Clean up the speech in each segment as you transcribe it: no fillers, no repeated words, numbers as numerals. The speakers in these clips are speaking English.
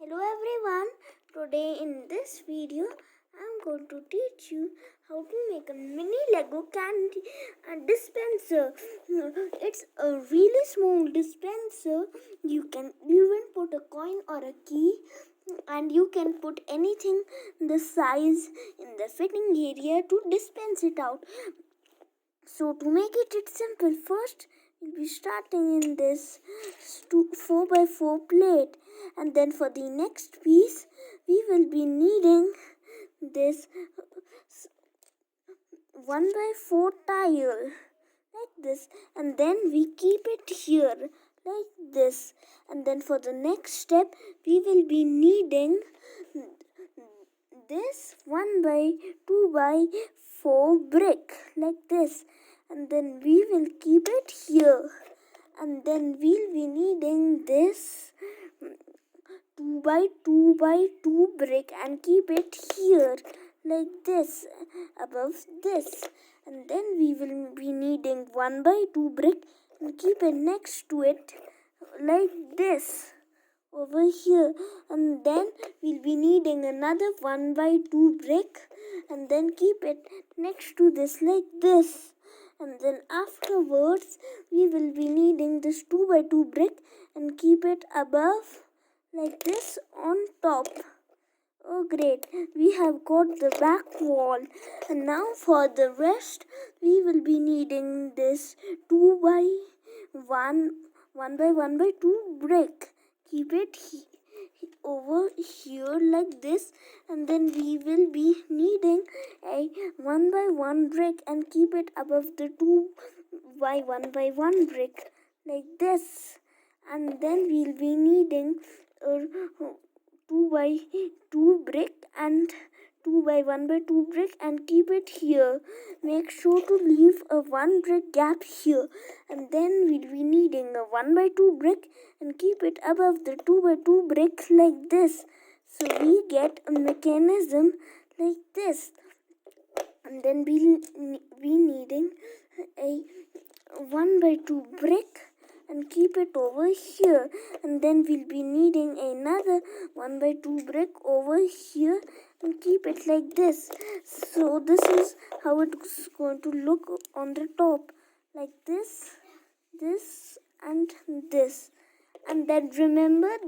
Hello everyone, today in this video I'm going to teach you how to make a mini Lego candy dispenser. It's a really small dispenser. You can even put a coin or a key, and you can put anything the size in the fitting area to dispense it out. So to make it's simple, first we'll be starting in this 4x4 plate, and then for the next piece we will be needing this 1x4 tile like this, and then we keep it here like this. And then for the next step we will be needing this 1x2x4 brick like this, and then we will keep it here. And then we'll be needing this 2x2x2 brick and keep it here like this above this. And then we will be needing 1x2 brick and keep it next to it like this over here. And then we'll be needing another 1x2 brick and then keep it next to this like this. And then afterwards we will be needing this 2x2 brick and keep it above like this on top. Oh great, we have got the back wall. And now for the rest we will be needing this 2x1 1x1x2 brick. Keep it over here like this, and then we will be needing a 1x1 brick and keep it above the 2x1x1 brick like this. And then we'll be needing a 2x2 brick and 2x1x2 brick and keep it here. Make sure to leave a 1 brick gap here. And then we'll be needing a 1x2 brick and keep it above the 2x2 brick like this. So we get a mechanism like this. And then we'll be needing a 1x2 brick and keep it over here. And then we'll be needing another 1x2 brick over here and keep it like this. So this is how it's going to look on the top, like this, this and this. And then remember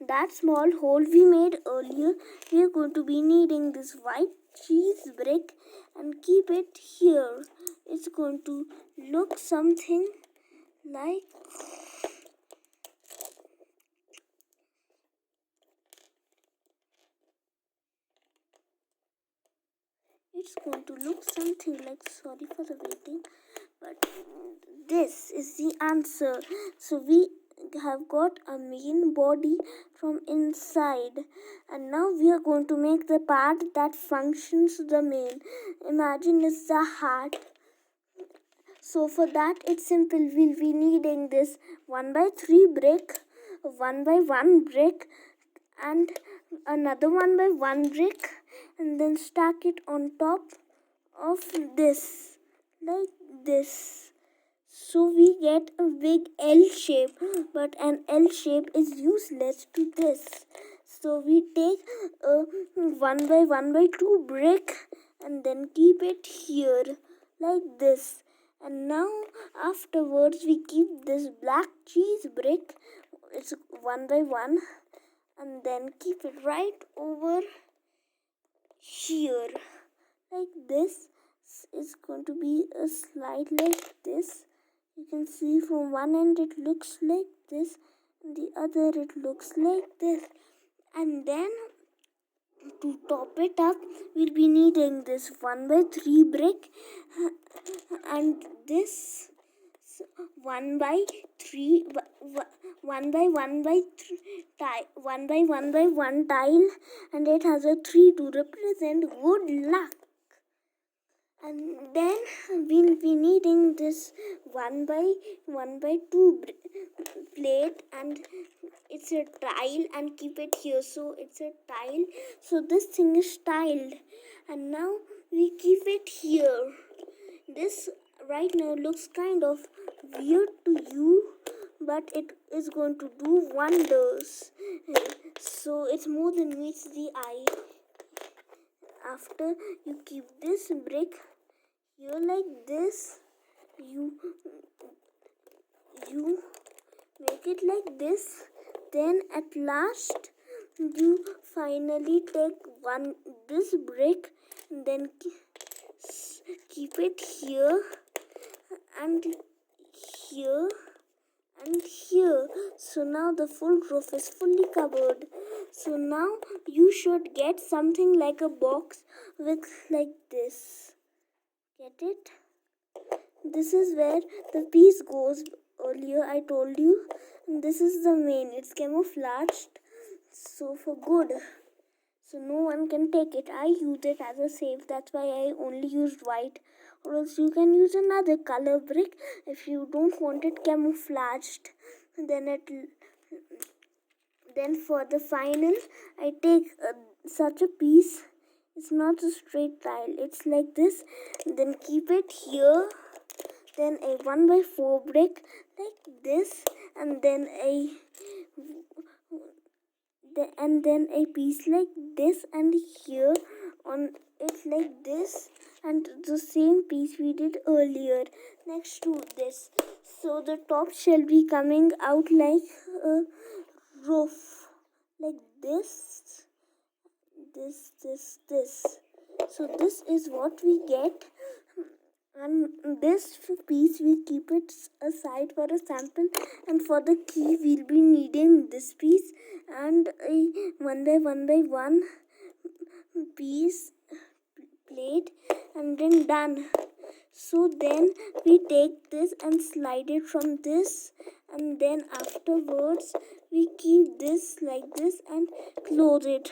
that small hole we made earlier. We are going to be needing this white cheese brick and keep it here. It's going to look something like sorry for the waiting, but this is the answer. So we have got a main body from inside, and now we are going to make the part that functions the main. Imagine it's the heart. So for that it's simple. We'll be needing this 1x3 brick, 1x1 brick and another 1x1 brick, and then stack it on top of this like this. So we get a big L shape, but an L shape is useless to this. So we take a 1x1x2 brick and then keep it here like this. And now afterwards we keep this black cheese brick, it's 1x1, and then keep it right over here like this. It's going to be a slide like this. You can see from one end it looks like this, and the other it looks like this. And then to top it up we'll be needing this 1x3 brick and this 1x3 1x1 tile, and it has a 3 to represent good luck. And then we'll be needing this 1x2 plate, and it's a tile and keep it here. So it's a tile, so this thing is tiled, and now we keep it here. This right now looks kind of weird to you, but it is going to do wonders. So it's more than meets the eye. After you keep this brick here like this, you make it like this. Then at last you finally take this brick, then keep it here and here and here. So now the full roof is fully covered. So now you should get something like a box with like this. Get it? This is where the piece goes. Earlier I told you. And this is the main. It's camouflaged, so for good. So no one can take it. I use it as a safe. That's why I only used white. Or else you can use another color brick if you don't want it camouflaged. Then for the final, I take such a piece. It's not a straight tile. It's like this. Then keep it here. Then a 1x4 brick like this, and then a piece like this, and here on it like this, and the same piece we did earlier next to this. So the top shall be coming out like a roof, like this. So this is what we get. And this piece we keep it aside for a sample, and for the key we'll be needing this piece and a 1x1 piece plate, and then done. So then we take this and slide it from this, and then afterwards we keep this like this and close it.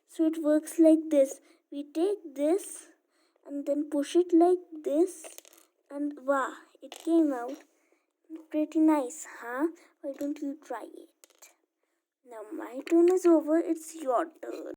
So it works like this. We take this and then push it like this, and wow, it came out pretty nice, huh? Why don't you try it? Now my turn is over, it's your turn.